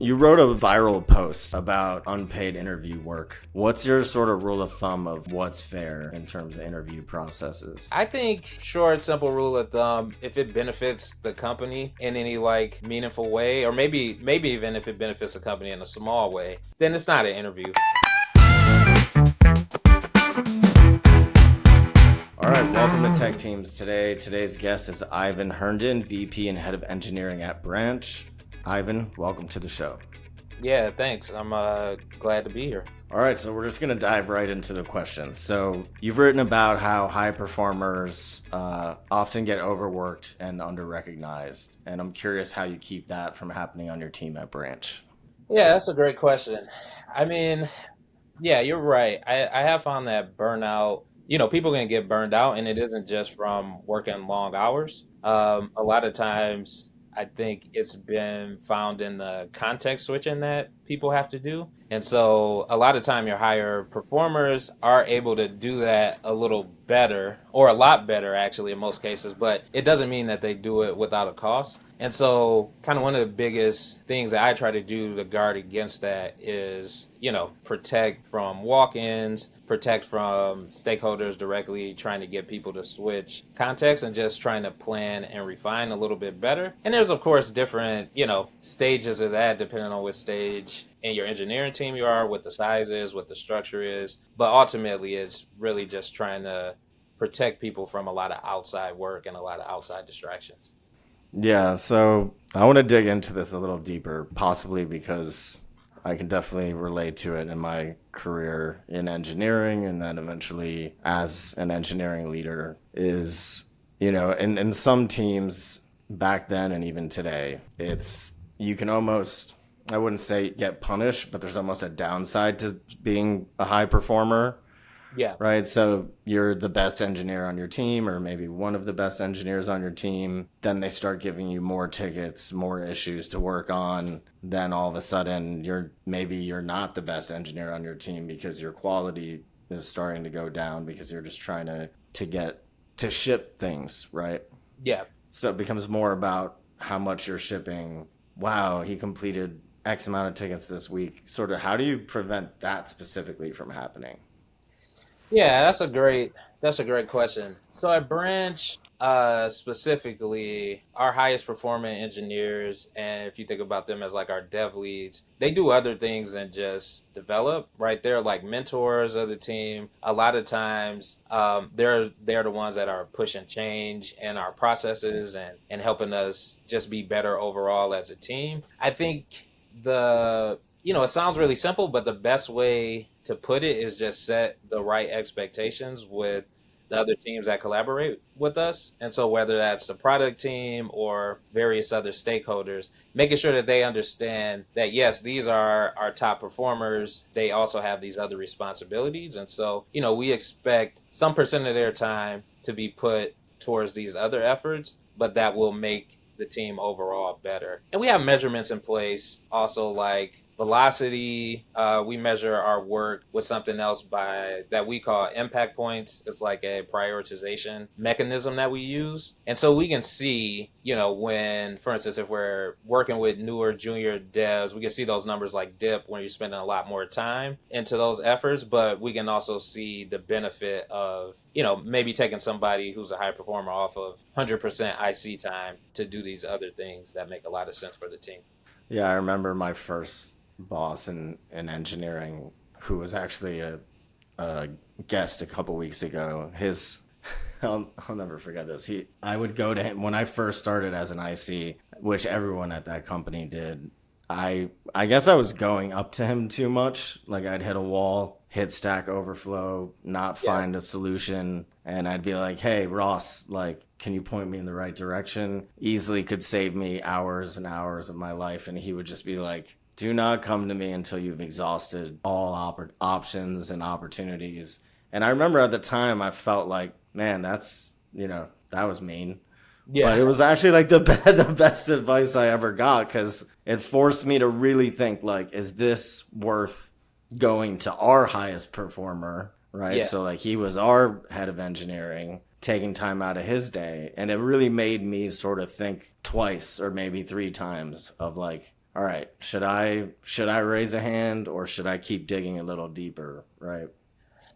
You wrote a viral post about unpaid interview work. What's your sort of rule of thumb of what's fair in terms of interview processes? I think short, simple rule of thumb, if it benefits the company in any like meaningful way, or maybe even if it benefits the company in a small way, then it's not an interview. All right, welcome to Tech Teams today. Today's guest is Ivan Herndon, VP and Head of Engineering at Branch. Ivan, welcome to the show. Yeah, thanks. I'm glad to be here. All right, so we're just going to dive right into the questions. So you've written about how high performers often get overworked and under-recognized, and I'm curious how you keep that from happening on your team at Branch. Yeah, that's a great question. I mean, yeah, you're right. I have found that burnout, people can get burned out, and it isn't just from working long hours. A lot of times, I think it's been found in the context switching that people have to do. And so a lot of time your higher performers are able to do that a little better, or a lot better actually in most cases, but it doesn't mean that they do it without a cost. And so kind of one of the biggest things that I try to do to guard against that is, protect from walk-ins, protect from stakeholders directly trying to get people to switch context, and just trying to plan and refine a little bit better. And there's of course different, stages of that depending on which stage in your engineering team you are, what the size is, what the structure is. But ultimately it's really just trying to protect people from a lot of outside work and a lot of outside distractions. Yeah, so I want to dig into this a little deeper, possibly because I can definitely relate to it in my career in engineering and then eventually as an engineering leader is, in some teams back then and even today, you can almost, I wouldn't say get punished, but there's almost a downside to being a high performer. Yeah. Right. So you're the best engineer on your team, or maybe one of the best engineers on your team. Then they start giving you more tickets, more issues to work on. Then all of a sudden you're not the best engineer on your team because your quality is starting to go down because you're just trying to get to ship things. Right. Yeah. So it becomes more about how much you're shipping. Wow, he completed X amount of tickets this week. Sort of how do you prevent that specifically from happening? Yeah, that's a great question. So at Branch, specifically, our highest performing engineers, and if you think about them as like our dev leads, they do other things than just develop, right? They're like mentors of the team. A lot of times, they're the ones that are pushing change in our processes and helping us just be better overall as a team. I think it sounds really simple, but the best way to put it is just set the right expectations with the other teams that collaborate with us. And so whether that's the product team or various other stakeholders, making sure that they understand that yes, these are our top performers. They also have these other responsibilities. And so, we expect some percent of their time to be put towards these other efforts, but that will make the team overall better. And we have measurements in place also, like velocity. We measure our work with something else that we call impact points. It's like a prioritization mechanism that we use. And so we can see, when, for instance, if we're working with newer junior devs, we can see those numbers like dip when you're spending a lot more time into those efforts. But we can also see the benefit of, maybe taking somebody who's a high performer off of 100% IC time to do these other things that make a lot of sense for the team. Yeah, I remember my first boss in engineering who was actually a guest a couple weeks ago. I'll never forget this. I would go to him when I first started as an IC, which everyone at that company did. I guess I was going up to him too much. Like I'd hit a wall, hit Stack Overflow, not Yeah. find a solution, and I'd be like, "Hey, Ross, like, can you point me in the right direction?" Easily could save me hours and hours of my life, and he would just be like, "Do not come to me until you've exhausted all options and opportunities." And I remember at the time I felt like, man, that was mean. But Yeah. it was actually like the best advice I ever got because it forced me to really think like, is this worth going to our highest performer, right? Yeah. So like he was our head of engineering, taking time out of his day, and it really made me sort of think twice or maybe three times of like, all right, should I raise a hand or should I keep digging a little deeper, right?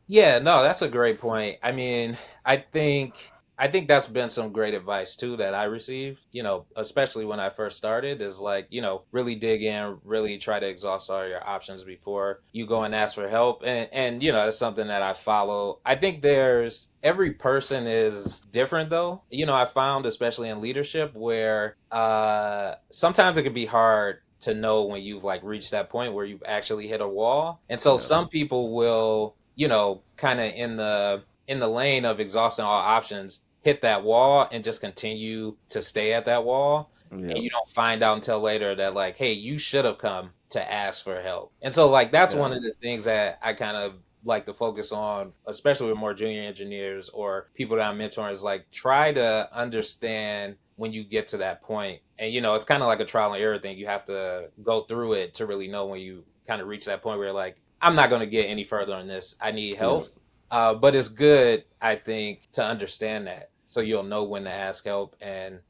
Yeah, no, that's a great point. I mean, I think I think that's been some great advice too that I received, especially when I first started is like, really dig in, really try to exhaust all your options before you go and ask for help. And that's something that I follow. I think there's every person is different though. I found especially in leadership where sometimes it can be hard to know when you've like reached that point where you've actually hit a wall. And so Yeah. some people will kind of in the lane of exhausting all options, hit that wall and just continue to stay at that wall. And Yep. you don't find out until later that like, hey, you should have come to ask for help. And so like that's Yeah. one of the things that I kind of like to focus on, especially with more junior engineers or people that I'm mentoring, is like try to understand when you get to that point. And it's kind of like a trial and error thing. You have to go through it to really know when you kind of reach that point where you're like, I'm not going to get any further on this. I need Yeah. help. But it's good, I think, to understand that so you'll know when to ask help and,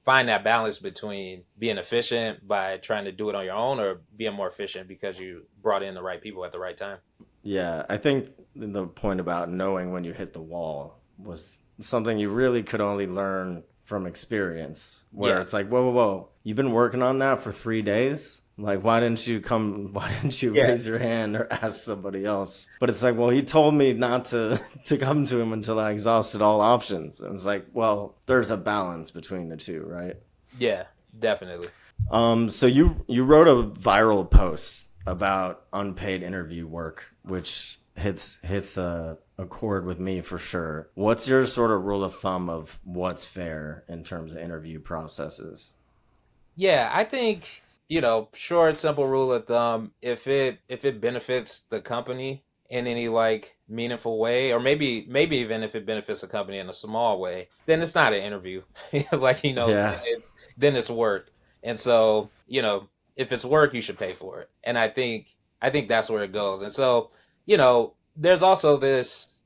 find that balance between being efficient by trying to do it on your own or being more efficient because you brought in the right people at the right time. Yeah, I think the point about knowing when you hit the wall was something you really could only learn from experience, where Yeah. it's like, whoa, whoa, whoa, you've been working on that for 3 days? Like, why didn't you come? Why didn't you Yeah. raise your hand or ask somebody else? But it's like, well, he told me not to to come to him until I exhausted all options. And it's like, well, there's a balance between the two, right? Yeah, definitely. So you wrote a viral post about unpaid interview work, which hits a chord with me for sure. What's your sort of rule of thumb of what's fair in terms of interview processes? Yeah, I think, short, simple rule of thumb, if it benefits the company in any like meaningful way, or maybe even if it benefits the company in a small way, then it's not an interview. Like, Yeah, then it's work. And so, if it's work, you should pay for it. And I think that's where it goes. And so, there's also this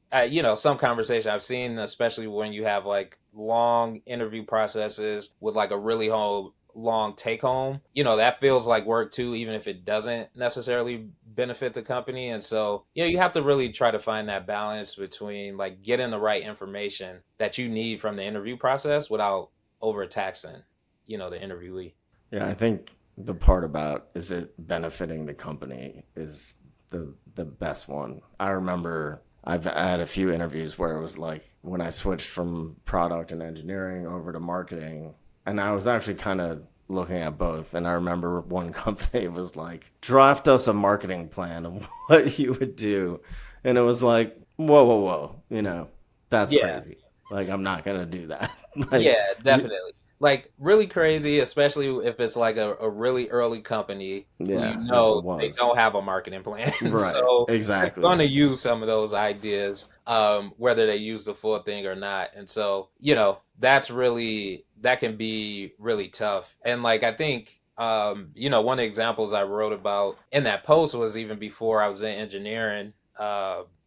some conversation I've seen, especially when you have like long interview processes with like a really whole long take home, that feels like work too, even if it doesn't necessarily benefit the company. And so, you have to really try to find that balance between like getting the right information that you need from the interview process without overtaxing, the interviewee. yeah. I think the part about is it benefiting the company is the best one. I remember I've had a few interviews where it was like when I switched from product and engineering over to marketing, and I was actually kind of looking at both. And I remember one company was like, draft us a marketing plan of what you would do. And it was like, whoa, whoa, whoa, that's Yeah. crazy. Like, I'm not going to do that. Like, Yeah, you, definitely. Like really crazy, especially if it's like a really early company who yeah, it they was. don't have a marketing plan. Right. So they're Exactly. gonna use some of those ideas, whether they use the full thing or not. And so, that can be really tough. And like I think one of the examples I wrote about in that post was even before I was in engineering,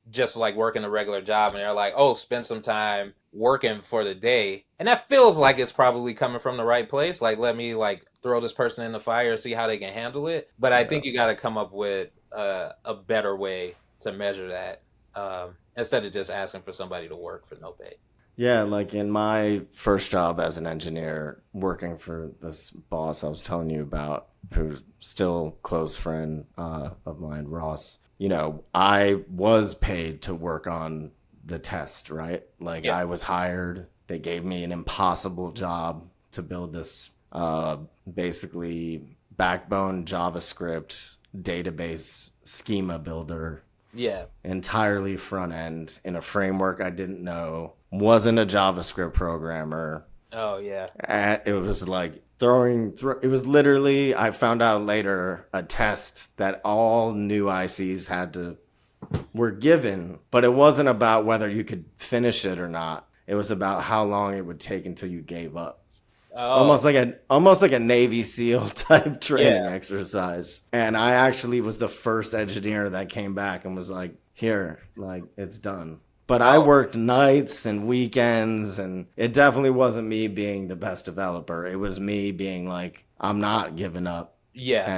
just like working a regular job, and they're like, oh, spend some time working for the day. And that feels like it's probably coming from the right place. Like, let me like throw this person in the fire, see how they can handle it. But I Yeah. think you got to come up with a better way to measure that, instead of just asking for somebody to work for no pay. Yeah, like in my first job as an engineer, working for this boss I was telling you about, who's still close friend of mine, Ross. I was paid to work on the test, right? Like Yeah. I was hired. They gave me an impossible job to build this basically backbone JavaScript database schema builder, Yeah. entirely front end in a framework I didn't know, wasn't a JavaScript programmer. Oh, yeah. It was like it was literally, I found out later, a test that all new ICs were given, but it wasn't about whether you could finish it or not. It was about how long it would take until you gave up. Oh, Almost like a Navy SEAL type training yeah. exercise. And I actually was the first engineer that came back and was like, here, like it's done. But I Oh, worked nights and weekends, and it definitely wasn't me being the best developer. It was me being like, I'm not giving up. Yeah.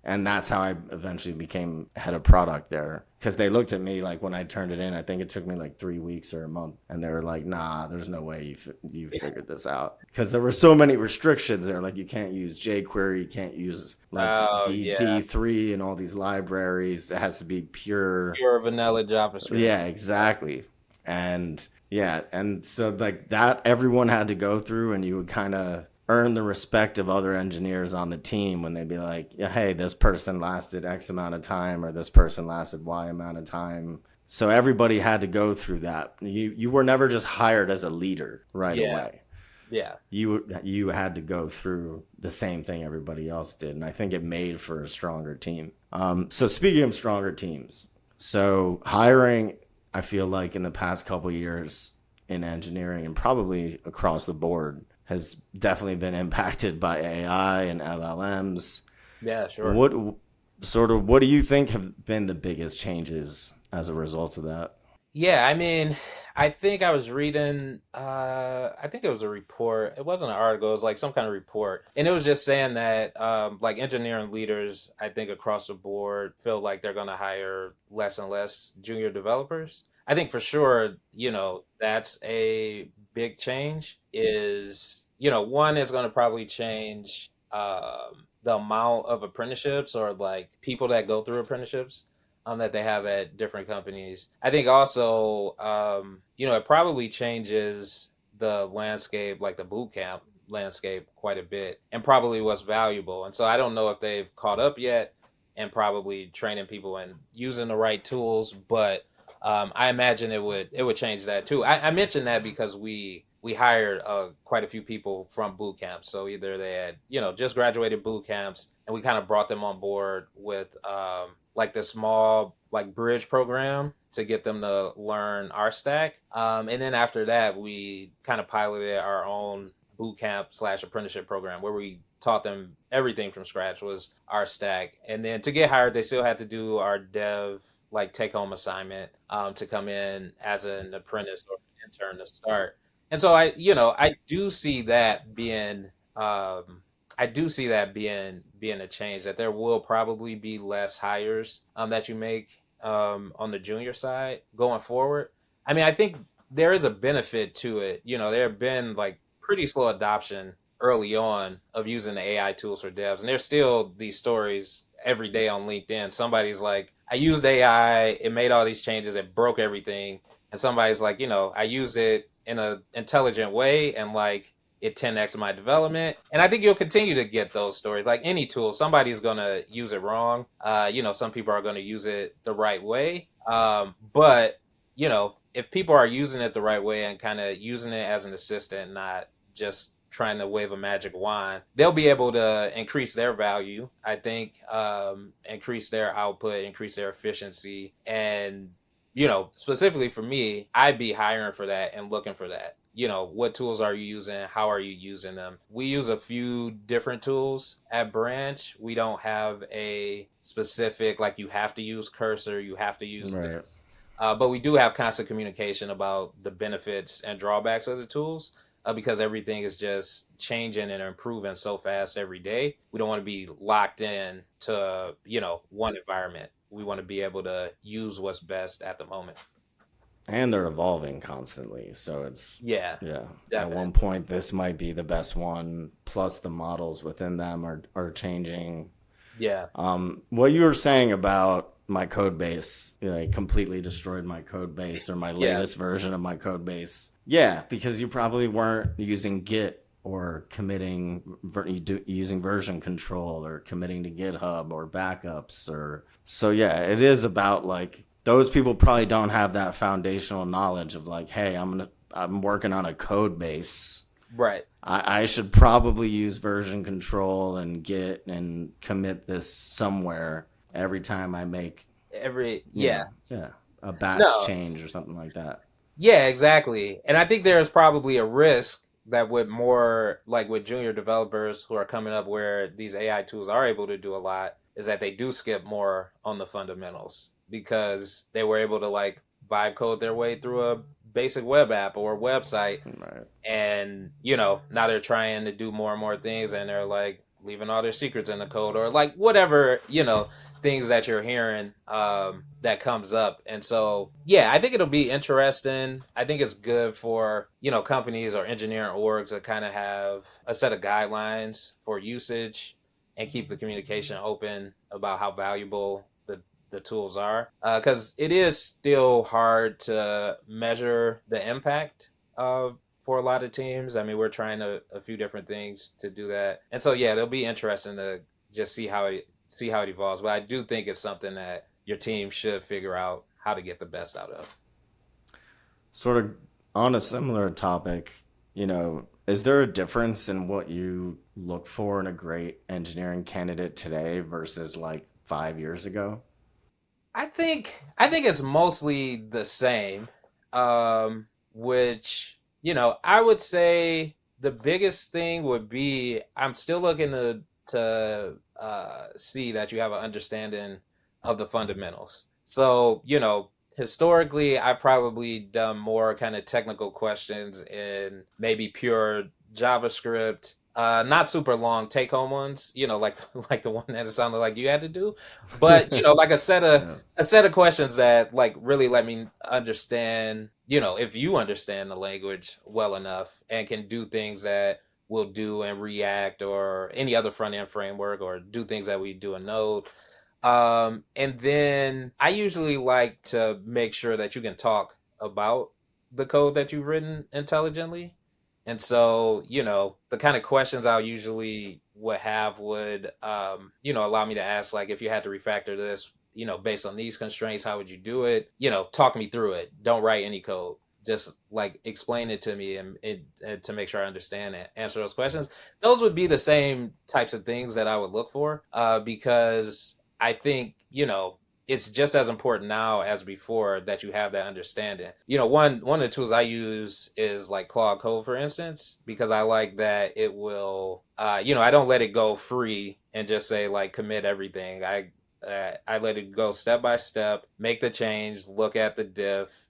and that's how I eventually became head of product there. Because they looked at me like when I turned it in, I think it took me like 3 weeks or a month, and they were like, "Nah, there's no way you figured this out." Because there were so many restrictions there, like you can't use jQuery, you can't use like Oh D yeah. D3 and all these libraries. It has to be pure. Pure vanilla JavaScript. Yeah, exactly. And yeah, and so like that everyone had to go through, and you would kind of earn the respect of other engineers on the team when they'd be like, yeah, hey, this person lasted X amount of time or this person lasted Y amount of time. So everybody had to go through that. You were never just hired as a leader right Yeah. away. Yeah. You had to go through the same thing everybody else did, and I think it made for a stronger team. So speaking of stronger teams, so hiring, I feel like in the past couple of years in engineering and probably across the board has definitely been impacted by AI and LLMs. Yeah, sure. What do you think have been the biggest changes as a result of that? Yeah, I mean, I think I was reading I think it was a report. It wasn't an article, it was like some kind of report. And it was just saying that like engineering leaders, I think across the board feel like they're gonna hire less and less junior developers. I think for sure, that's a big change is, one is gonna probably change the amount of apprenticeships or like people that go through apprenticeships that they have at different companies. I think also, it probably changes the landscape, like the boot camp landscape, quite a bit, and probably what's valuable. And so I don't know if they've caught up yet, and probably training people and using the right tools, but I imagine it would change that too. I mentioned that because we hired quite a few people from boot camps. So either they had just graduated boot camps, and we kind of brought them on board with like the small like bridge program to get them to learn our stack. And then after that, we kind of piloted our own boot camp slash apprenticeship program where we taught them everything from scratch was our stack. And then to get hired, they still had to do our dev like take home assignment to come in as an apprentice or intern to start. And so I do see that being being a change that there will probably be less hires that you make on the junior side going forward. I mean, I think there is a benefit to it. There have been like pretty slow adoption early on of using the AI tools for devs, and there's still these stories every day on LinkedIn. Somebody's like, I used AI, it made all these changes, it broke everything, and somebody's like, I use it in an intelligent way and like it 10x my development. And I think you'll continue to get those stories. Like any tool, somebody's gonna use it wrong. Some people are gonna use it the right way. But if people are using it the right way and kind of using it as an assistant, not just trying to wave a magic wand, they'll be able to increase their value. I think increase their output, increase their efficiency, and specifically for me, I'd be hiring for that and looking for that. What tools are you using? How are you using them? We use a few different tools at Branch. We don't have a specific, like you have to use Cursor, you have to use Right. this. But we do have constant communication about the benefits and drawbacks of the tools because everything is just changing and improving so fast every day. We don't want to be locked in to, one environment. We want to be able to use what's best at the moment. And they're evolving constantly. So it's, Yeah, yeah, at definitely. one point, this might be the best one, plus the models within them are changing. Yeah, What you were saying about my code base, it completely destroyed my code base or my yeah, latest version of my code base. Yeah, because you probably weren't using Git or using version control or committing to GitHub or backups or so yeah, it is about like those people probably don't have that foundational knowledge of like, hey, I'm working on a code base. right. I should probably use version control and Git and commit this somewhere every time I make, Yeah, yeah, a batch no, change or something like that. yeah, exactly. And I think there's probably a risk that with more like with junior developers who are coming up where these AI tools are able to do a lot is that they do skip more on the fundamentals because they were able to like vibe code their way through a basic web app or website Right. and now they're trying to do more and more things and they're like leaving all their secrets in the code, or like whatever, things that you're hearing that comes up. And so, yeah, I think it'll be interesting. I think it's good for, companies or engineering orgs to kind of have a set of guidelines for usage and keep the communication open about how valuable the tools are. Because it is still hard to measure the impact for a lot of teams. I mean, we're trying a few different things to do that. And so, yeah, it'll be interesting to just see how it evolves. But I do think it's something that your team should figure out how to get the best out of. Sort of on a similar topic, is there a difference in what you look for in a great engineering candidate today versus like 5 years ago? I think it's mostly the same. Which, I would say the biggest thing would be I'm still looking to see that you have an understanding of the fundamentals. So, historically, I've probably done more kind of technical questions in maybe pure JavaScript, not super long take home ones, like like the one that it sounded like you had to do, but like a set of Yeah. a set of questions that like really let me understand, if you understand the language well enough and can do things that we'll do in React or any other front end framework, or do things that we do in Node. And then I usually like to make sure that you can talk about the code that you've written intelligently. And so, the kind of questions I'll usually would allow me to ask, like, if you had to refactor this, based on these constraints, how would you do it? Talk me through it. Don't write any code. Just like explain it to me, and to make sure I understand it, answer those questions. Those would be the same types of things that I would look for, because I think, it's just as important now as before that you have that understanding. One of the tools I use is like Claude Code, for instance, because I like that it will, I don't let it go free and just say like commit everything. I let it go step by step, make the change, look at the diff,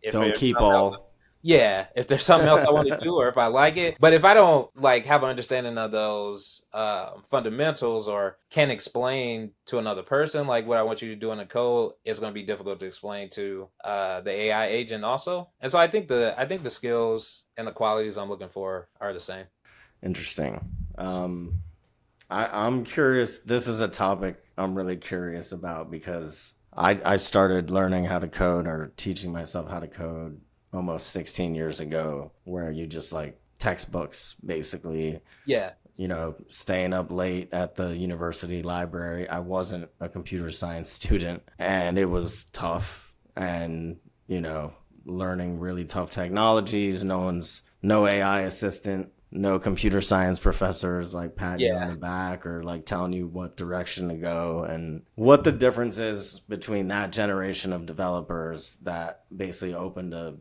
if Don't there's keep something else. all. Yeah, if there's something else I want to do, or if I like it. But if I don't like have an understanding of those fundamentals, or can explain to another person like what I want you to do in the code, it's going to be difficult to explain to the AI agent also. And so I think the skills and the qualities I'm looking for are the same. Interesting. I'm curious. This is a topic I'm really curious about because I started learning how to code or teaching myself how to code almost 16 years ago, where you just like textbooks basically, Yeah, staying up late at the university library. I wasn't a computer science student, and it was tough, and learning really tough technologies. No AI assistant, no computer science professors like patting you on yeah, the back or like telling you what direction to go, and what the difference is between that generation of developers that basically opened a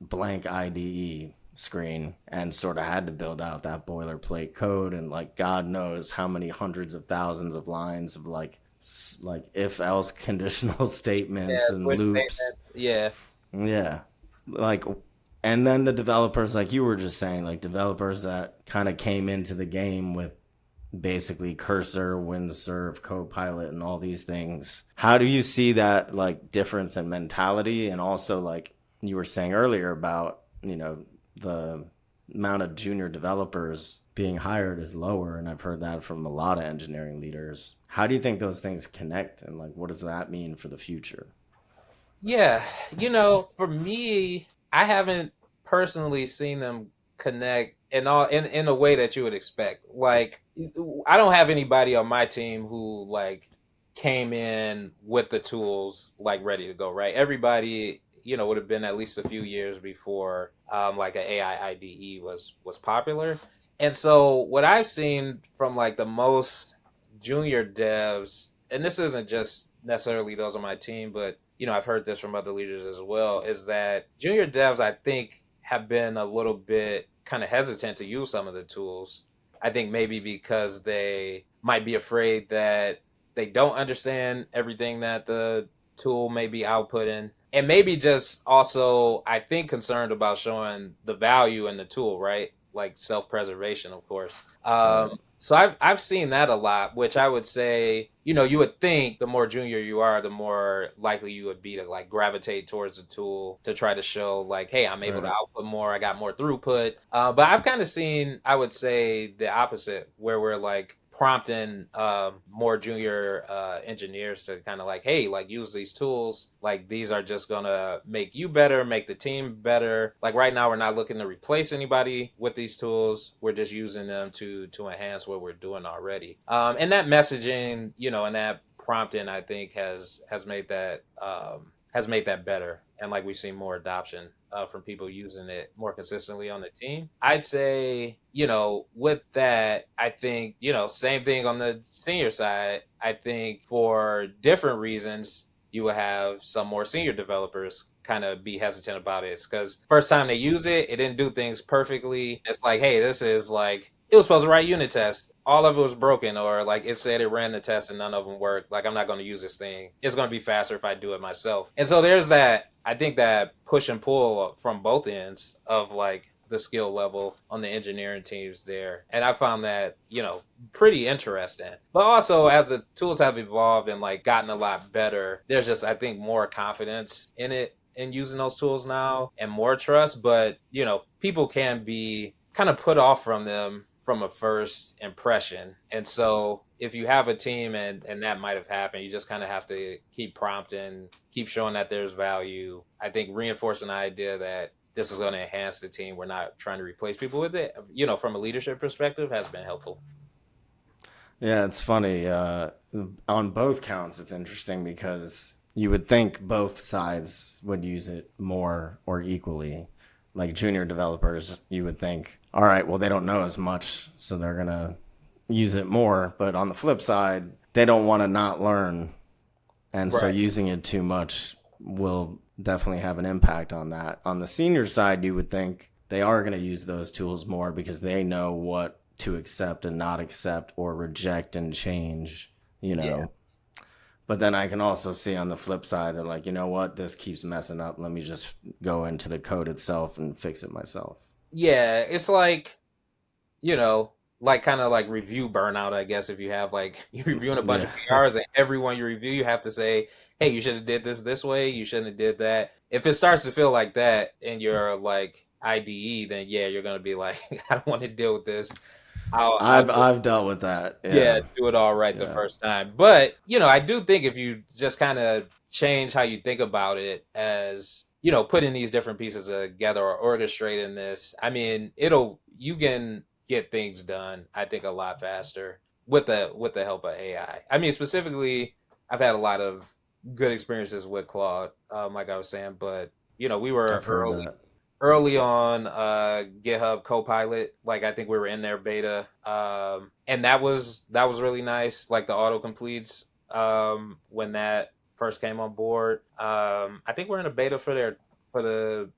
blank IDE screen and sort of had to build out that boilerplate code, and like God knows how many hundreds of thousands of lines of like if else conditional statements yeah. and Switch loops. statements. Yeah, Yeah. Like, and then the developers, like you were just saying, like developers that kind of came into the game with basically Cursor, Windsurf, Copilot, and all these things. How do you see that like difference in mentality? And also, like you were saying earlier about, the amount of junior developers being hired is lower. And I've heard that from a lot of engineering leaders. How do you think those things connect? And like, what does that mean for the future? yeah. For me, I haven't personally seen them connect in a way that you would expect. Like, I don't have anybody on my team who like came in with the tools like ready to go, right? Everybody, would have been at least a few years before like an AI IDE was popular. And so what I've seen from like the most junior devs, and this isn't just necessarily those on my team, but I've heard this from other leaders as well, is that junior devs, I think, have been a little bit kind of hesitant to use some of the tools. I think maybe because they might be afraid that they don't understand everything that the tool may be outputting. And maybe just also, I think, concerned about showing the value in the tool, right? Like self preservation, of course. Right. So I've seen that a lot, which I would say, you would think the more junior you are, the more likely you would be to like gravitate towards the tool to try to show like, hey, I'm able to Right. output more, I got more throughput. But I've kind of seen, I would say, the opposite, where we're like prompting more junior engineers to kind of like, hey, like use these tools. Like these are just gonna make you better, make the team better. Like right now, we're not looking to replace anybody with these tools. We're just using them to enhance what we're doing already. And that messaging, and that prompting, I think has made that better. And like we've seen more adoption from people using it more consistently on the team. I'd say, with that, I think, same thing on the senior side. I think for different reasons, you will have some more senior developers kind of be hesitant about it because first time they use it, it didn't do things perfectly. It's like, hey, this is like it was supposed to write unit tests. All of it was broken, or like it said it ran the test and none of them worked. Like I'm not going to use this thing. It's going to be faster if I do it myself. And so there's that. I think that push and pull from both ends of like the skill level on the engineering teams there. And I found that, pretty interesting. But also as the tools have evolved and like gotten a lot better, there's just I think more confidence in it in using those tools now and more trust. But, people can be kind of put off from them from a first impression. And so if you have a team and that might have happened, you just kind of have to keep prompting, keep showing that there's value. I think reinforcing the idea that this is going to enhance the team. We're not trying to replace people with it. From a leadership perspective, has been helpful. Yeah, it's funny. On both counts, it's interesting because you would think both sides would use it more or equally. Like junior developers, you would think, all right, well, they don't know as much, so they're going to use it more. But on the flip side, they don't want to not learn. And so Right. using it too much will definitely have an impact on that. On the senior side, you would think they are going to use those tools more because they know what to accept and not accept or reject and change, you Yeah. know. But then I can also see on the flip side, they're like, you know what, this keeps messing up. Let me just go into the code itself and fix it myself. Yeah. It's like, you know, like kind of like review burnout, I guess, if you have like you're reviewing a bunch Yeah. of PRs and everyone you review, you have to say, hey, you should have did this way, you shouldn't have did that. If it starts to feel like that in your like IDE, then yeah, you're gonna be like, I don't want to deal with this. I'll I've dealt with that. yeah, Yeah. do it all right the Yeah. first time. But, I do think if you just kind of change how you think about it as, putting these different pieces together or orchestrating this, I mean, you can get things done, I think, a lot faster with the help of AI. I mean, specifically, I've had a lot of good experiences with Claude, like I was saying, but we were I've heard that. early on GitHub Copilot. Like I think we were in their beta, and that was really nice. Like the auto completes when that first came on board. I think we're in a beta for the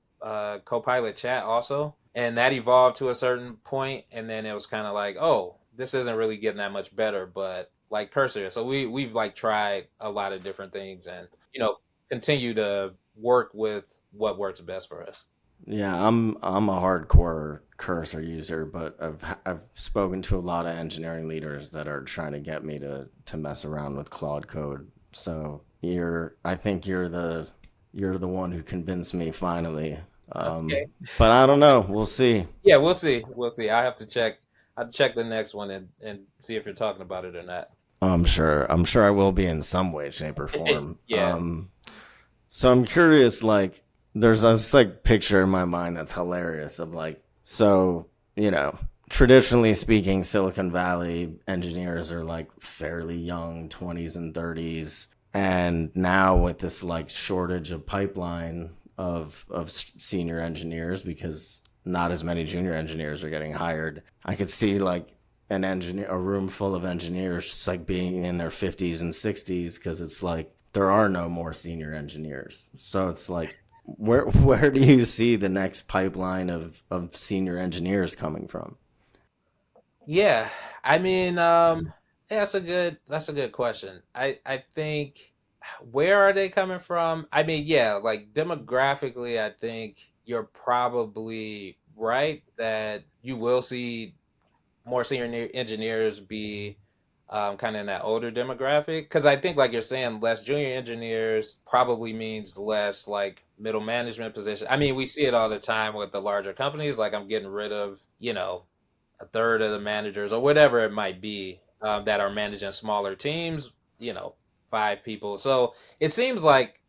Copilot chat also, and that evolved to a certain point, and then it was kind of like, oh, this isn't really getting that much better, but like cursor. So we've like tried a lot of different things, and continue to work with what works best for us. Yeah, I'm a hardcore cursor user, but I've spoken to a lot of engineering leaders that are trying to get me to mess around with Claude Code. So I think you're the one who convinced me finally. Okay. But I don't know. We'll see. Yeah, we'll see. We'll see. I have to check. I'll check the next one and see if you're talking about it or not. I'm sure I will be in some way, shape, or form. Yeah. So I'm curious, like, there's this like picture in my mind that's hilarious of like, so, traditionally speaking, Silicon Valley engineers are like fairly young, 20s and 30s. And now with this like shortage of pipeline of senior engineers because not as many junior engineers are getting hired, I could see like a room full of engineers just like being in their 50s and 60s because it's like there are no more senior engineers. So it's like where do you see the next pipeline of senior engineers coming from? Yeah. I mean, yeah, that's a good question. I think where are they coming from? I mean, yeah, like demographically, I think you're probably right that you will see more senior engineers be kind of in that older demographic? Because I think, like you're saying, less junior engineers probably means less like middle management position. I mean, we see it all the time with the larger companies. Like I'm getting rid of, a third of the managers or whatever it might be that are managing smaller teams, 5 people. So it seems like,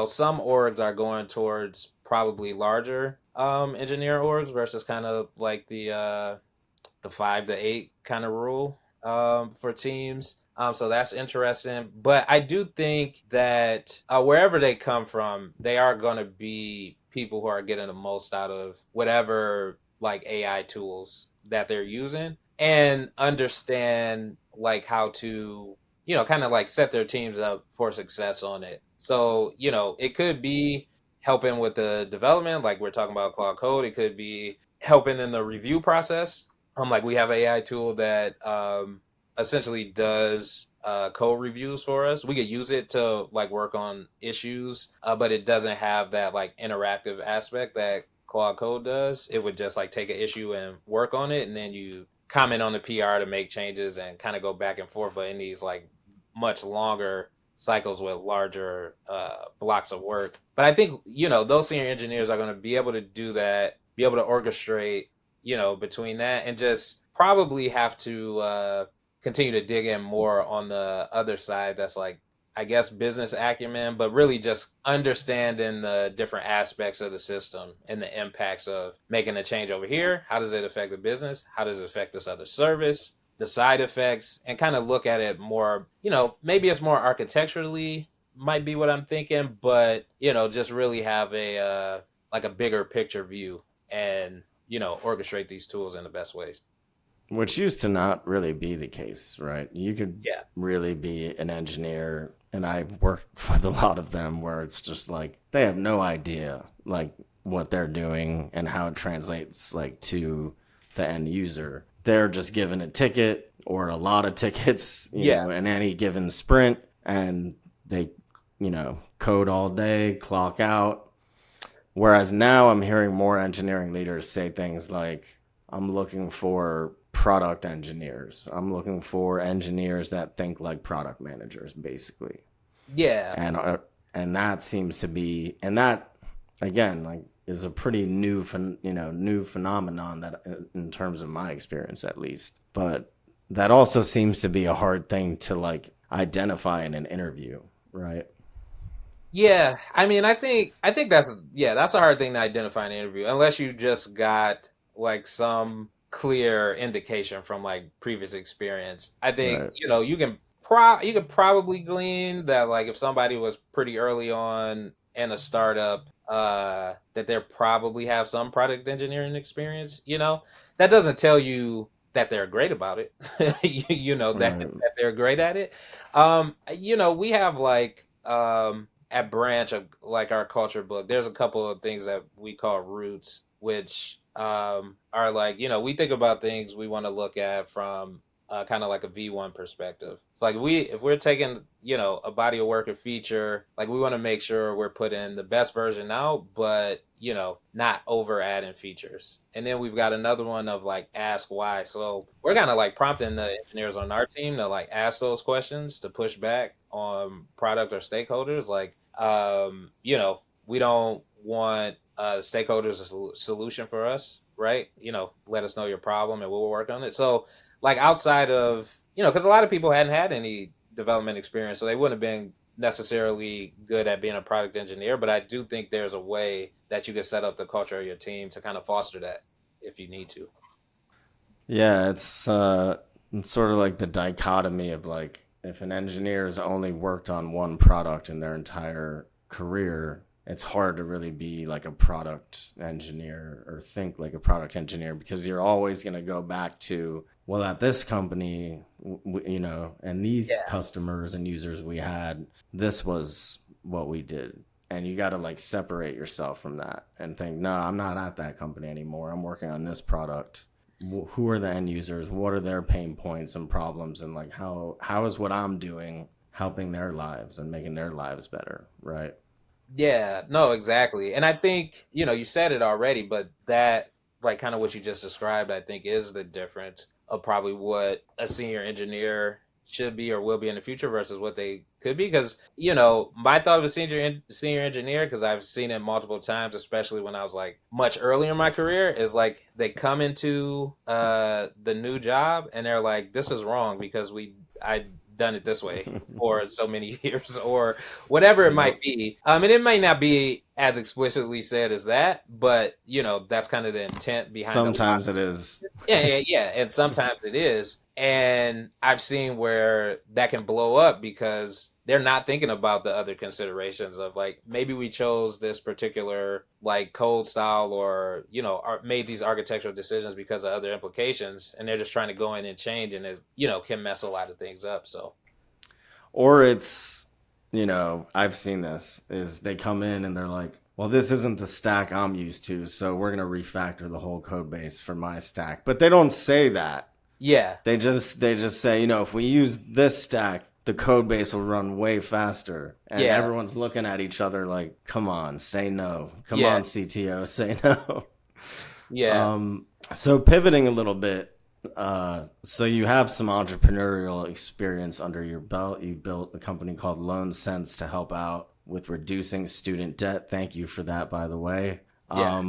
some orgs are going towards probably larger engineer orgs versus kind of like the 5 to 8 kind of rule for teams. So that's interesting. But I do think that wherever they come from, they are going to be people who are getting the most out of whatever like AI tools that they're using and understand like how to, kind of like set their teams up for success on it. So, it could be helping with the development, like we're talking about Cloud Code. It could be helping in the review process. Like we have an AI tool that essentially does code reviews for us. We could use it to like work on issues, but it doesn't have that like interactive aspect that Claude Code does. It would just like take an issue and work on it, and then you comment on the PR to make changes and kind of go back and forth. But in these like much longer cycles with larger blocks of work. But I think those senior engineers are going to be able to do that, be able to orchestrate between that, and just probably have to continue to dig in more on the other side. That's like, I guess, business acumen, but really just understanding the different aspects of the system and the impacts of making a change over here. How does it affect the business? How does it affect this other service? The side effects, and kind of look at it more, maybe it's more architecturally, might be what I'm thinking, but, just really have a like a bigger picture view and orchestrate these tools in the best ways. Which used to not really be the case, right? You could Yeah. really be an engineer, and I've worked with a lot of them where it's just like they have no idea like what they're doing and how it translates like to the end user. They're just given a ticket or a lot of tickets, in any given sprint, and they, code all day, clock out. Whereas now I'm hearing more engineering leaders say things like, I'm looking for product engineers. I'm looking for engineers that think like product managers, basically. Yeah. And that seems to be, and that again, like, is a pretty new phenomenon that, in terms of my experience at least. But that also seems to be a hard thing to like identify in an interview, right? Yeah, I mean, I think that's a hard thing to identify in an interview unless you just got like some clear indication from like previous experience. I think Right. you can probably glean that like if somebody was pretty early on in a startup, that they probably have some product engineering experience. That doesn't tell you that they're great about it. Right. That they're great at it. We have like at Branch, like our culture book, there's a couple of things that we call roots, which are like, we think about things we want to look at from kind of like a V1 perspective. It's like if we're taking, a body of work or feature, like we want to make sure we're putting the best version out, but, not over adding features. And then we've got another one of like ask why. So we're kind of like prompting the engineers on our team to like ask those questions to push back on product or stakeholders. Like, we don't want stakeholders a solution for us, right? Let us know your problem and we'll work on it. So like outside of, because a lot of people hadn't had any development experience, so they wouldn't have been necessarily good at being a product engineer, but I do think there's a way that you can set up the culture of your team to kind of foster that if you need to. Yeah, it's sort of like the dichotomy of like if an engineer has only worked on one product in their entire career, it's hard to really be like a product engineer or think like a product engineer because you're always going to go back to, well, at this company, and these Yeah. customers and users we had, this was what we did. And you got to like separate yourself from that and think, no, I'm not at that company anymore. I'm working on this product. Who are the end users? What are their pain points and problems? And like, how is what I'm doing helping their lives and making their lives better? Right. Yeah, no, exactly. And I think, you said it already, but that, like, kind of what you just described, I think is the difference. of probably what a senior engineer should be or will be in the future versus what they could be. Because my thought of a senior engineer, because I've seen it multiple times, especially when I was like much earlier in my career, is like they come into the new job and they're like, this is wrong because I done it this way for so many years or whatever it might be. And it might not be as explicitly said as that, but that's kind of the intent behind Sometimes it is. yeah, and sometimes it is. And I've seen where that can blow up because they're not thinking about the other considerations of like maybe we chose this particular like code style or made these architectural decisions because of other implications, and they're just trying to go in and change, and it can mess a lot of things up. So, or it's I've seen this is they come in and they're like, well, this isn't the stack I'm used to, so we're going to refactor the whole code base for my stack. But they don't say that. Yeah. They just say, if we use this stack, the code base will run way faster. And everyone's looking at each other like, come on, say no. Come on, CTO, say no. Yeah. So pivoting a little bit, so you have some entrepreneurial experience under your belt. You built a company called Loan Sense to help out with reducing student debt. Thank you for that, by the way. Yeah.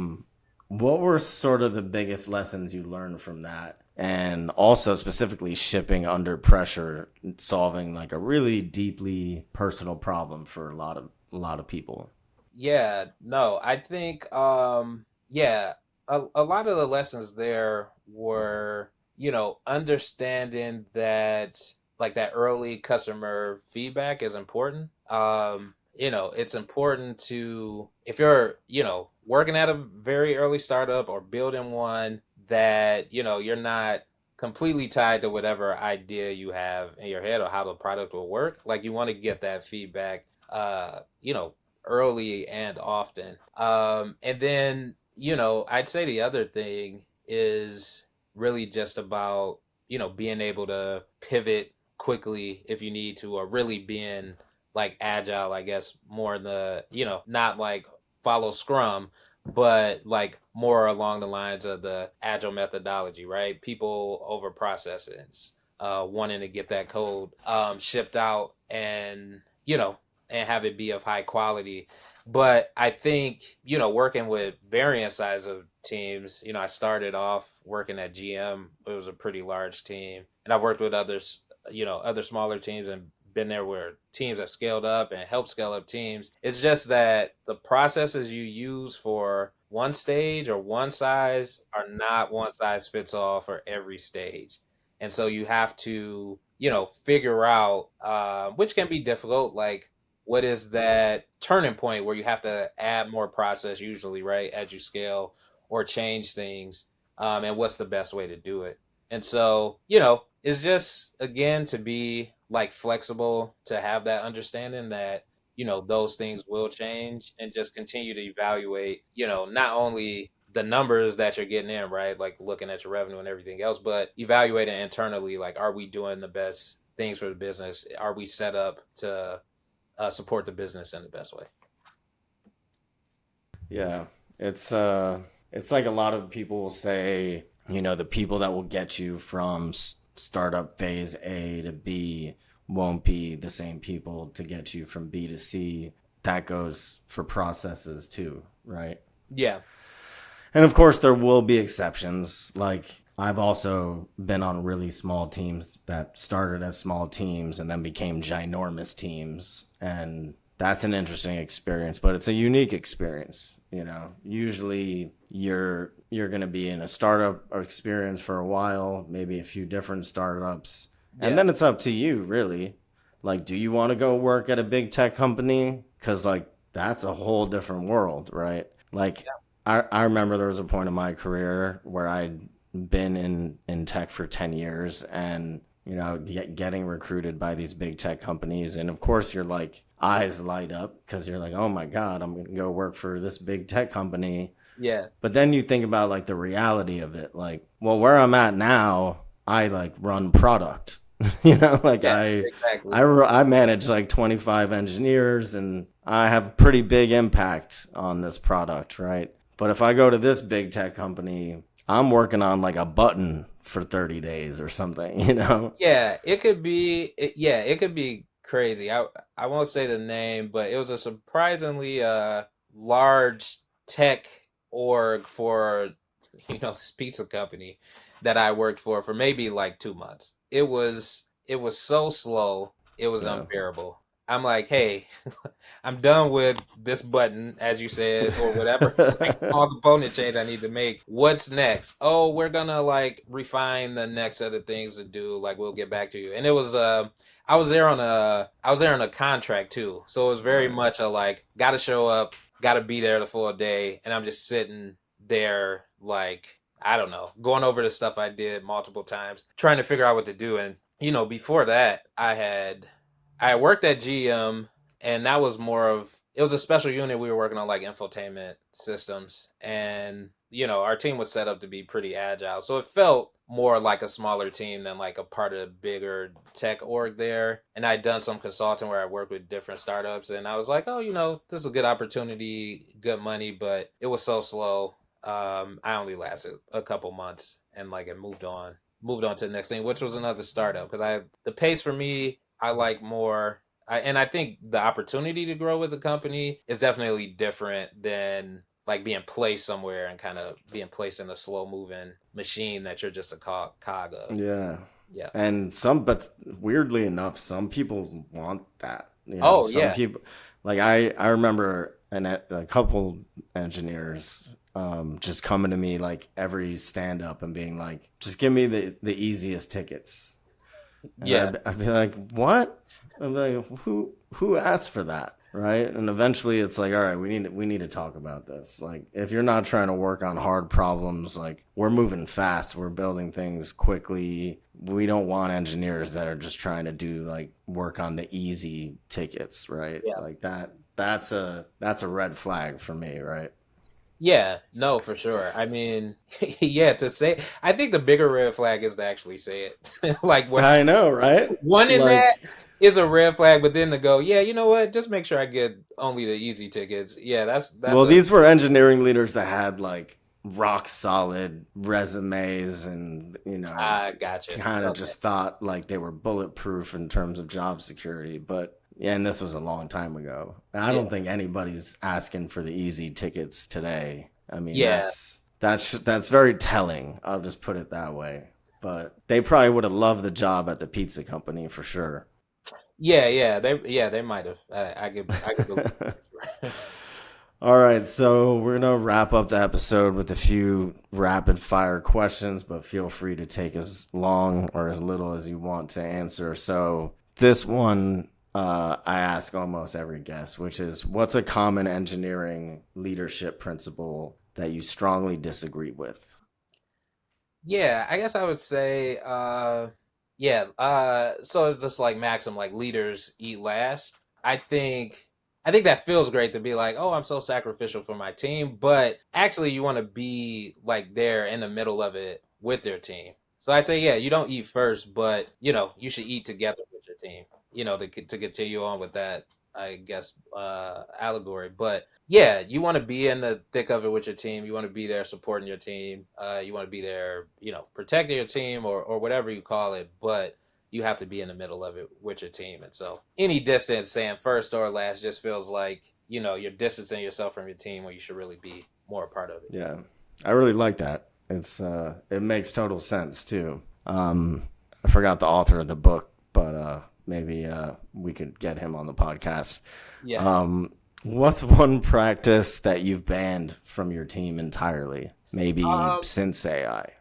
What were sort of the biggest lessons you learned from that? And also specifically shipping under pressure, solving like a really deeply personal problem for a lot of people. Yeah, no, I think a lot of the lessons there were, understanding that like that early customer feedback is important. It's important to, if you're, working at a very early startup or building one, that you're not completely tied to whatever idea you have in your head or how the product will work. Like you want to get that feedback early and often. And then I'd say the other thing is really just about being able to pivot quickly if you need to, or really being like agile, I guess, more in the not like follow Scrum, but like more along the lines of the agile methodology, right? People over processes, wanting to get that code shipped out and and have it be of high quality. But I think working with varying size of teams, I started off working at GM. It was a pretty large team, and I've worked with others, other smaller teams, and been there where teams have scaled up and helped scale up teams. It's just that the processes you use for one stage or one size are not one size fits all for every stage. And so you have to, figure out, which can be difficult, like what is that turning point where you have to add more process usually, right, as you scale or change things, and what's the best way to do it. And so, it's just, again, to be like flexible, to have that understanding that, those things will change, and just continue to evaluate, not only the numbers that you're getting in, right? Like looking at your revenue and everything else, but evaluating internally, like, are we doing the best things for the business? Are we set up to support the business in the best way? Yeah, it's like a lot of people will say, the people that will get you from startup phase A to B won't be the same people to get you from B to C. That goes for processes too, right? Yeah. And of course there will be exceptions. Like I've also been on really small teams that started as small teams and then became ginormous teams. And that's an interesting experience, but it's a unique experience. Usually you're going to be in a startup experience for a while, maybe a few different startups. And then it's up to you, really. Like, do you want to go work at a big tech company? Because, like, that's a whole different world, right? Like, I remember there was a point in my career where I'd been in tech for 10 years and, getting recruited by these big tech companies. And, of course, your, like, eyes light up because you're like, oh, my God, I'm going to go work for this big tech company. Yeah. But then you think about, like, the reality of it. Like, well, where I'm at now, I like run product, exactly. I manage like 25 engineers and I have pretty big impact on this product. Right. But if I go to this big tech company, I'm working on like a button for 30 days or something, you know? Yeah, it could be crazy. I won't say the name, but it was a surprisingly large tech org for this pizza company that I worked for maybe like 2 months. It was so slow, it was Yeah. unbearable. I'm like, hey, I'm done with this button, as you said, or whatever like small component change I need to make. What's next? Oh, we're gonna like refine the next set of things to do. Like we'll get back to you. And it was I was there on a contract too. So it was very Right. much a like gotta show up, gotta be there the full day, and I'm just sitting there like I don't know, going over the stuff I did multiple times, trying to figure out what to do. And before that, I worked at GM, and that was more of it was a special unit. We were working on like infotainment systems, and our team was set up to be pretty agile, so it felt more like a smaller team than like a part of the bigger tech org there. And I'd done some consulting where I worked with different startups, and I was like, oh, this is a good opportunity, good money, but it was so slow. I only lasted a couple months, and like it moved on to the next thing, which was another startup, because the pace for me, I like more. And I think the opportunity to grow with the company is definitely different than like being placed somewhere and kind of being placed in a slow moving machine that you're just a cog of. Yeah. Yeah. And but weirdly enough, some people want that. Oh Some yeah. people, like I remember a couple engineers just coming to me like every stand up and being like, just give me the easiest tickets. And Yeah. I'd be like, what? I'm like, who asked for that? Right. And eventually it's like, all right, we need to talk about this. Like, if you're not trying to work on hard problems, like, we're moving fast, we're building things quickly. We don't want engineers that are just trying to do like work on the easy tickets, right? Yeah. Like that's a red flag for me, right? Yeah, no, for sure. I mean, yeah, to say, I think the bigger red flag is to actually say it. Like, I know, right? one in that Like, is a red flag, but then to go, yeah, you know what? Just make sure I get only the easy tickets. Yeah, that's well, a these were engineering leaders that had like rock solid resumes and, I gotcha. kind of Okay. just thought like they were bulletproof in terms of job security. But yeah, and this was a long time ago. And I Yeah. don't think anybody's asking for the easy tickets today. I mean, Yeah. that's very telling. I'll just put it that way. But they probably would have loved the job at the pizza company for sure. Yeah, they might have. I could believe it. All right, so we're gonna wrap up the episode with a few rapid fire questions, but feel free to take as long or as little as you want to answer. So this one I ask almost every guest, which is, what's a common engineering leadership principle that you strongly disagree with? Yeah, I guess I would say, yeah, so it's just like Maxim, like leaders eat last. I think, I think that feels great to be like, oh, I'm so sacrificial for my team, but actually, you want to be like there in the middle of it with your team. So I say, yeah, you don't eat first, but you should eat together with your team. To continue on with that, I guess, allegory. But yeah, you want to be in the thick of it with your team. You want to be there supporting your team. You want to be there, protecting your team, or whatever you call it. But you have to be in the middle of it with your team. And so any distance, saying first or last, just feels like you're distancing yourself from your team when you should really be more a part of it. Yeah, I really like that. It makes total sense too. I forgot the author of the book, but maybe we could get him on the podcast. Yeah. What's one practice that you've banned from your team entirely? Maybe Um. since AI.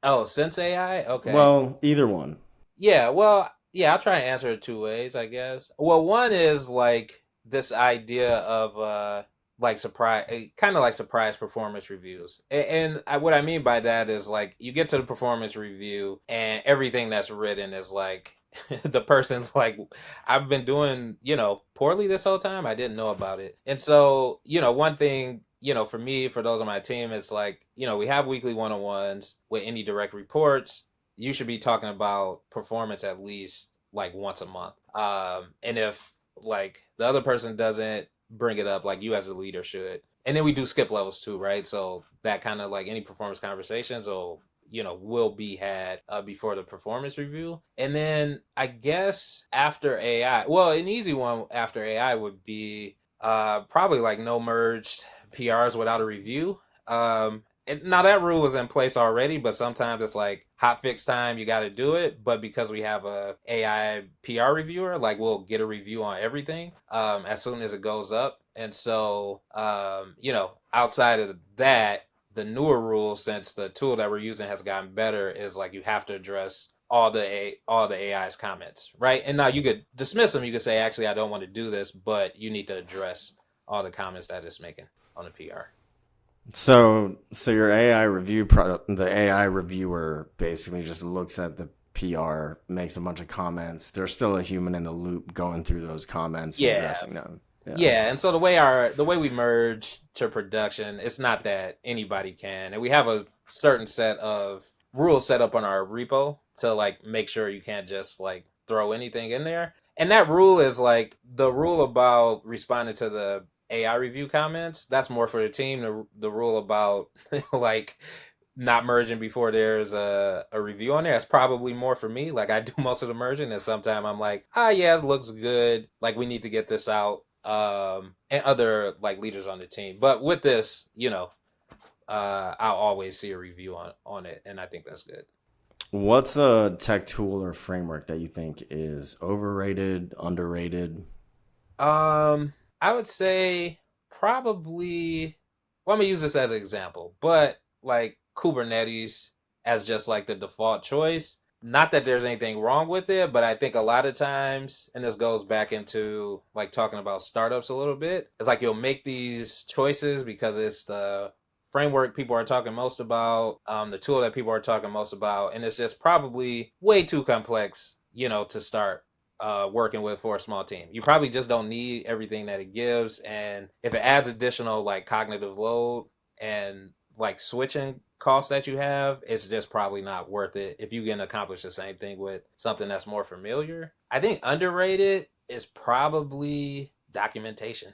Oh, since AI. Okay. Well, either one. Yeah, well, yeah, I'll try and answer it two ways, I guess. Well, one is like this idea of like surprise, kind of like surprise performance reviews. What I mean by that is like you get to the performance review and everything that's written is like the person's like, I've been doing, poorly this whole time. I didn't know about it. And so, one thing, for me, for those on my team, it's like, we have weekly one-on-ones with any direct reports. You should be talking about performance at least like once a month. And if like the other person doesn't bring it up, like you as a leader should. And then we do skip levels too, right? So that kind of like any performance conversations will will be had before the performance review. And then I guess after AI, well, an easy one after AI would be probably like no merged PRs without a review. And now that rule is in place already, but sometimes it's like hot fix time, you got to do it. But because we have a AI PR reviewer, like we'll get a review on everything as soon as it goes up. And so, outside of that, the newer rule, since the tool that we're using has gotten better, is like you have to address all the AI's comments, right? And now you could dismiss them. You could say, actually, I don't want to do this, but you need to address all the comments that it's making on the PR. So your the AI reviewer basically just looks at the PR, makes a bunch of comments. There's still a human in the loop going through those comments and Yeah, addressing them. Yeah. yeah. And so the way we merge to production, it's not that anybody can, and we have a certain set of rules set up on our repo to like make sure you can't just like throw anything in there. And that rule is like the rule about responding to the AI review comments. That's more for the team. The rule about like not merging before there's a review on there. That's probably more for me. Like I do most of the merging, and sometimes I'm like, yeah, it looks good. Like we need to get this out. And other like leaders on the team. But with this, I'll always see a review on it, and I think that's good. What's a tech tool or framework that you think is overrated, underrated? I would say probably. Well, I'm gonna use this as an example, but like Kubernetes as just like the default choice. Not that there's anything wrong with it, but I think a lot of times, and this goes back into like talking about startups a little bit, it's like you'll make these choices because it's the framework people are talking most about, the tool that people are talking most about, and it's just probably way too complex, to start working with for a small team. You probably just don't need everything that it gives, and if it adds additional like cognitive load and like switching costs that you have, it's just probably not worth it if you can accomplish the same thing with something that's more familiar. I think underrated is probably documentation.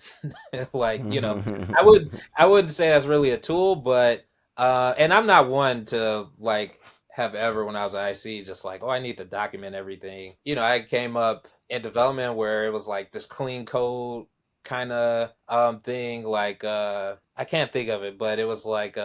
Like, I wouldn't say that's really a tool, but and I'm not one to like have ever when I was at IC just like, oh, I need to document everything. I came up in development where it was like this clean code kind of thing, like I can't think of it, but it was like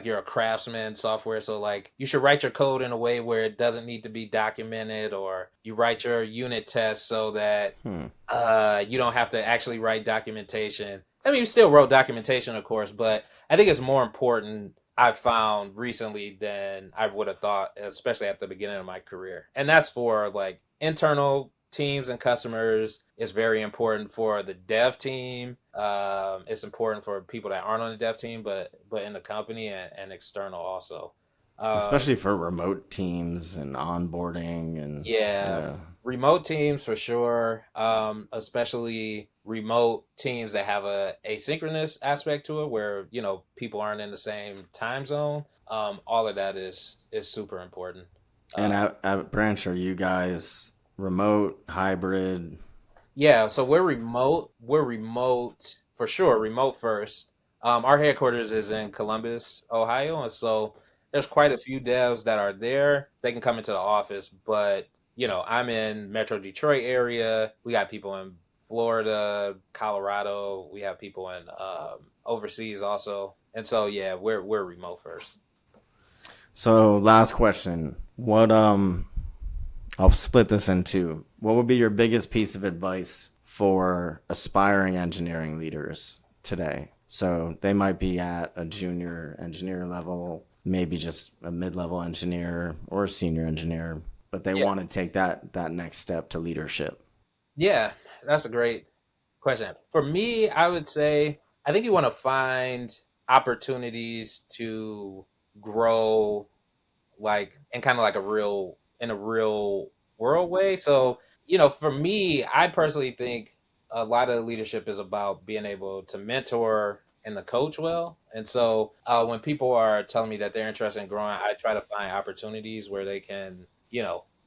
you're a craftsman software, so like you should write your code in a way where it doesn't need to be documented, or you write your unit tests so that you don't have to actually write documentation. I mean, you still wrote documentation, of course, but I think it's more important, I've found recently, than I would have thought, especially at the beginning of my career. And that's for like internal teams and customers. It's very important for the dev team. It's important for people that aren't on the dev team, but in the company, and external also. Especially for remote teams and onboarding and Yeah, yeah. remote teams for sure. Especially remote teams that have a asynchronous aspect to it, where people aren't in the same time zone. All of that is super important. And Uh, at Branch, are you guys remote, hybrid? yeah, so we're remote. We're remote for sure. Remote first. Our headquarters is in Columbus, Ohio, and so there's quite a few devs that are there. They can come into the office, but I'm in Metro Detroit area. We got people in Florida, Colorado. We have people in overseas also, and so yeah, we're remote first. So last question. What I'll split this in two. What would be your biggest piece of advice for aspiring engineering leaders today? So they might be at a junior engineer level, maybe just a mid-level engineer or a senior engineer, but they Yeah, want to take that next step to leadership. yeah, that's a great question. For me, I would say I think you want to find opportunities to grow, like in kind of like a real world way. So, for me, I personally think a lot of leadership is about being able to mentor and the coach well. And so, when people are telling me that they're interested in growing, I try to find opportunities where they can,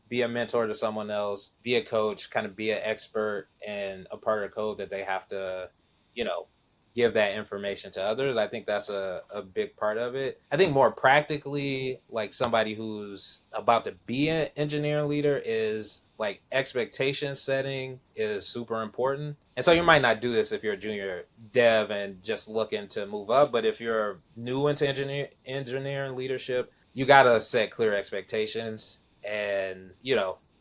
be a mentor to someone else, be a coach, kind of be an expert in a part of the code that they have to, you know, give that information to others. I think that's a big part of it. I think more practically, like somebody who's about to be an engineering leader is like expectation setting is super important. And so you might not do this if you're a junior dev and just looking to move up, but if you're new into engineering leadership, you got to set clear expectations and,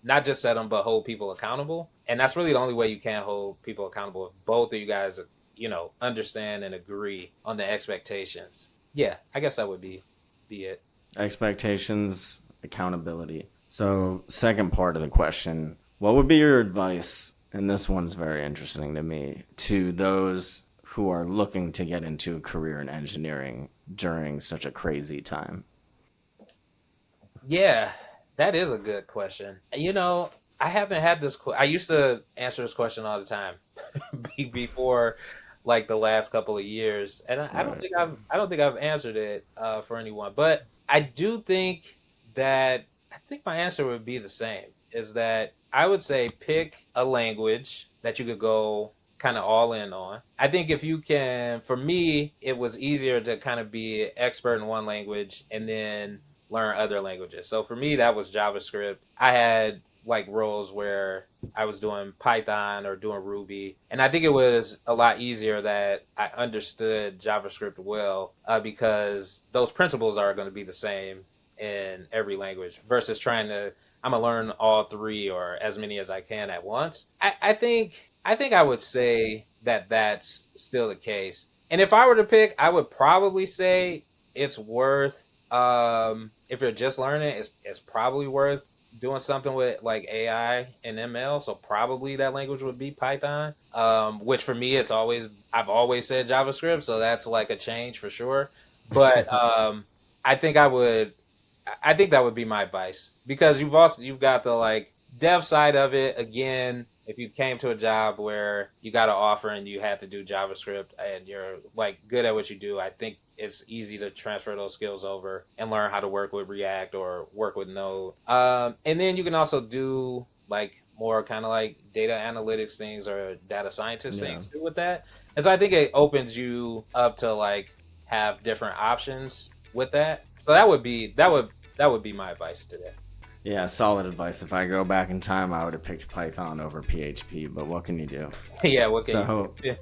not just set them, but hold people accountable. And that's really the only way you can hold people accountable if both of you guys, understand and agree on the expectations. Yeah, I guess that would be it. Expectations, accountability. So, second part of the question, what would be your advice, and this one's very interesting to me, to those who are looking to get into a career in engineering during such a crazy time? Yeah, that is a good question. I haven't had this. I used to answer this question all the time before, like the last couple of years, and I don't Right. think I've answered it for anyone. But I do think that I think my answer would be the same. Is that I would say pick a language that you could go kind of all in on. I think if you can, for me, it was easier to kind of be expert in one language and then learn other languages. So for me, that was JavaScript. I had like roles where I was doing Python or doing Ruby. And I think it was a lot easier that I understood JavaScript well because those principles are going to be the same in every language versus I'm going to learn all three or as many as I can at once. I think I would say that that's still the case. And if I were to pick, I would probably say it's worth, if you're just learning, it's probably worth doing something with like AI and ML. So probably that language would be Python, which for me, I've always said JavaScript. So that's like a change for sure. But I think I think that would be my advice because you've got the like dev side of it. Again, if you came to a job where you got an offer and you had to do JavaScript and you're like good at what you do, I think it's easy to transfer those skills over and learn how to work with React or work with Node. And then you can also do like more kind of like data analytics things or data scientist things too with that. And so I think it opens you up to like have different options with that. So that would be my advice today. Yeah, solid advice. If I go back in time, I would have picked Python over PHP, but what can you do? Yeah, what can So, you?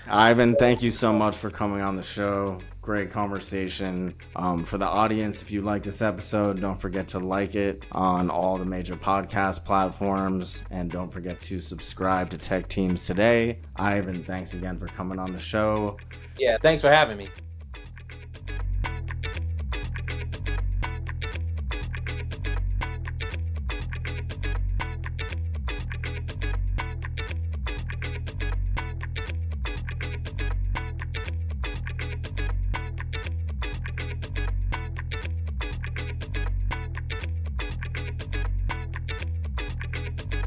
Ivan, thank you so much for coming on the show. Great conversation. For the audience, if you like this episode, don't forget to like it on all the major podcast platforms. And don't forget to subscribe to Tech Teams Today. Ivan, thanks again for coming on the show. Yeah, thanks for having me.